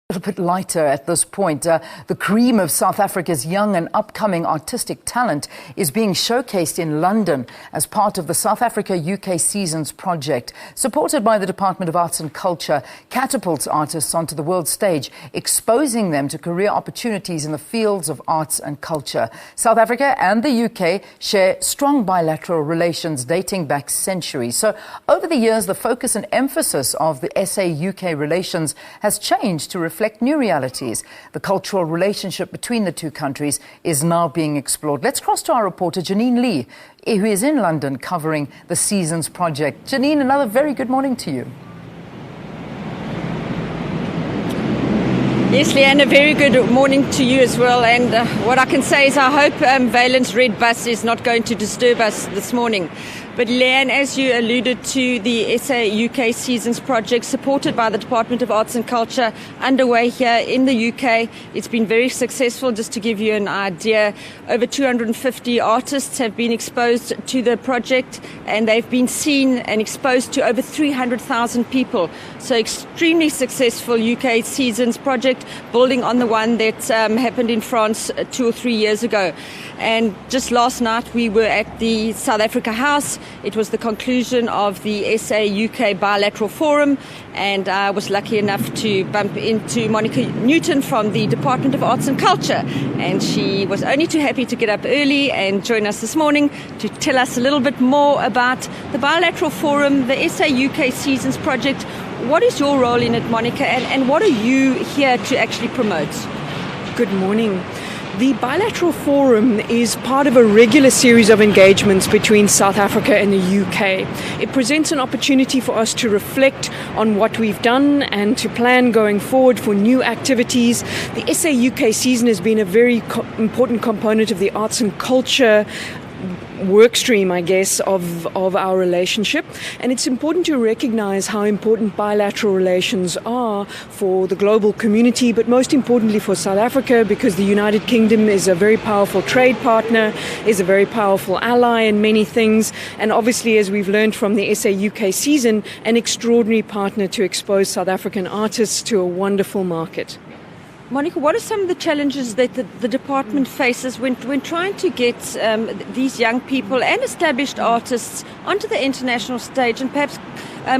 A little bit lighter at this point. The cream of South Africa's young and upcoming artistic talent is being showcased in London as part of the South Africa-UK Seasons project. Supported by the Department of Arts and Culture, catapults artists onto the world stage, exposing them to career opportunities in the fields of arts and culture. South Africa and the UK share strong bilateral relations dating back centuries. So over the years, the focus and emphasis of the SA-UK relations has changed to reflect new realities. The cultural relationship between the two countries is now being explored. Let's cross to our reporter, Janine Lee, who is in London covering the Seasons project. Janine, another very good morning to you. Yes, Leanne, a very good morning to you as well. And what I can say is I hope Valent's red bus is not going to disturb us this morning. But Leanne, as you alluded to, the SA-UK Seasons project, supported by the Department of Arts and Culture, underway here in the UK. It's been very successful. Just to give you an idea, over 250 artists have been exposed to the project, and they've been seen and exposed to over 300,000 people. So extremely successful UK Seasons project, building on the one that happened in France 2 or 3 years ago. And just last night we were at the South Africa House. It was the conclusion of the SA-UK bilateral forum, and I was lucky enough to bump into Monica Newton from the Department of Arts and Culture, and she was only too happy to get up early and join us this morning to tell us a little bit more about the bilateral forum, the SA-UK Seasons project. What is your role in it, Monica, and what are you here to actually promote? Good morning. The bilateral forum is part of a regular series of engagements between South Africa and the UK. It presents an opportunity for us to reflect on what we've done and to plan going forward for new activities. The SA-UK season has been a very important component of the arts and culture work stream, I guess, of our relationship. And it's important to recognize how important bilateral relations are for the global community, but most importantly for South Africa, because the United Kingdom is a very powerful trade partner, is a very powerful ally in many things, and obviously, as we've learned from the SA-UK season, an extraordinary partner to expose South African artists to a wonderful market. Monica, what are some of the challenges that the department faces when trying to get these young people and established artists onto the international stage and perhaps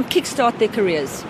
kickstart their careers?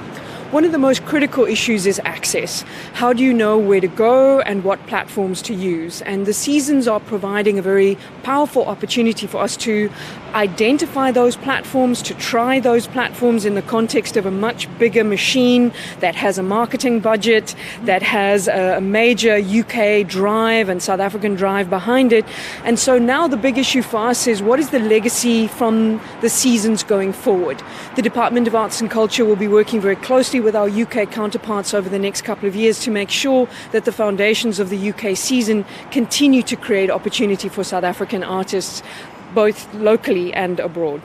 One of the most critical issues is access. How do you know where to go and what platforms to use? And the seasons are providing a very powerful opportunity for us to identify those platforms, to try those platforms in the context of a much bigger machine that has a marketing budget, that has a major UK drive and South African drive behind it. And so now the big issue for us is, what is the legacy from the seasons going forward? The Department of Arts and Culture will be working very closely with our UK counterparts over the next couple of years to make sure that the foundations of the UK season continue to create opportunity for South African artists, both locally and abroad.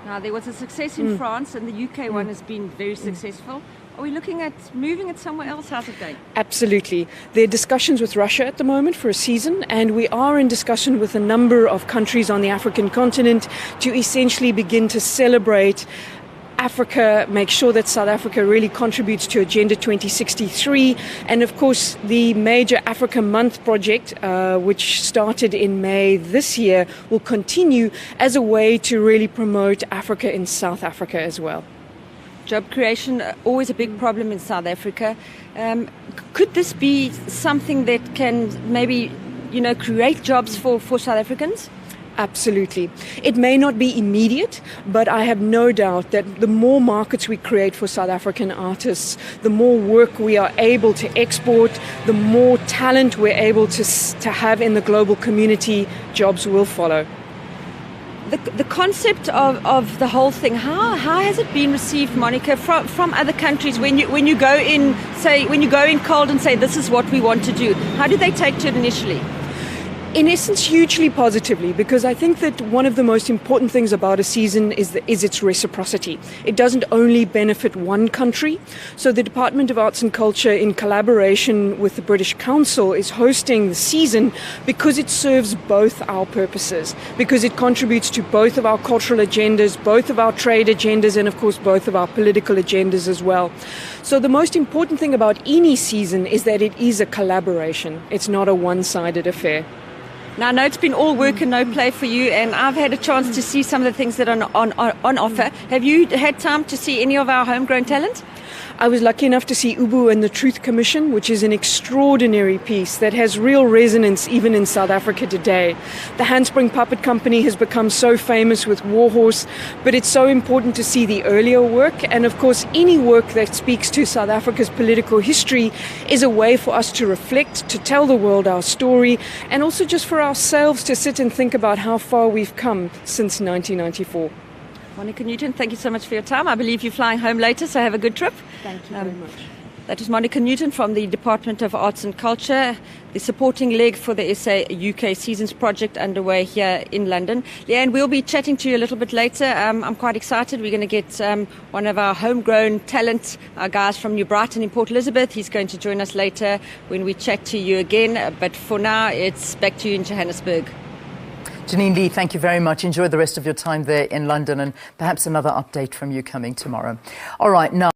Now, there was a success in France, and the UK one has been very successful. Are we looking at moving it somewhere else? How's it going? Absolutely. There are discussions with Russia at the moment for a season, and we are in discussion with a number of countries on the African continent to essentially begin to celebrate Africa, make sure that South Africa really contributes to Agenda 2063, and of course the major Africa Month project, which started in May this year, will continue as a way to really promote Africa in South Africa as well. Job creation, always a big problem in South Africa. Could this be something that can maybe, create jobs for South Africans? Absolutely. It may not be immediate, but I have no doubt that the more markets we create for South African artists, the more work we are able to export, the more talent we're able to have in the global community, jobs will follow. The concept of the whole thing, how has it been received, Monica, from other countries when you go in cold and say, this is what we want to do? How do they take to it initially? In essence, hugely positively, because I think that one of the most important things about a season is its reciprocity. It doesn't only benefit one country. So the Department of Arts and Culture, in collaboration with the British Council, is hosting the season because it serves both our purposes, because it contributes to both of our cultural agendas, both of our trade agendas, and of course both of our political agendas as well. So the most important thing about any season is that it is a collaboration. It's not a one-sided affair. Now, I know it's been all work and no play for you, and I've had a chance to see some of the things that are on offer. Have you had time to see any of our homegrown talent? I was lucky enough to see Ubu and the Truth Commission, which is an extraordinary piece that has real resonance even in South Africa today. The Handspring Puppet Company has become so famous with Warhorse, but it's so important to see the earlier work. And of course, any work that speaks to South Africa's political history is a way for us to reflect, to tell the world our story, and also just for ourselves to sit and think about how far we've come since 1994. Monica Newton, thank you so much for your time. I believe you're flying home later, so have a good trip. Thank you very much. That was Monica Newton from the Department of Arts and Culture, the supporting leg for the SA UK Seasons project underway here in London. Leanne, we'll be chatting to you a little bit later. I'm quite excited. We're going to get one of our homegrown talent, our guys from New Brighton in Port Elizabeth. He's going to join us later when we chat to you again. But for now, it's back to you in Johannesburg. Janine Lee, thank you very much. Enjoy the rest of your time there in London, and perhaps another update from you coming tomorrow. All right, now.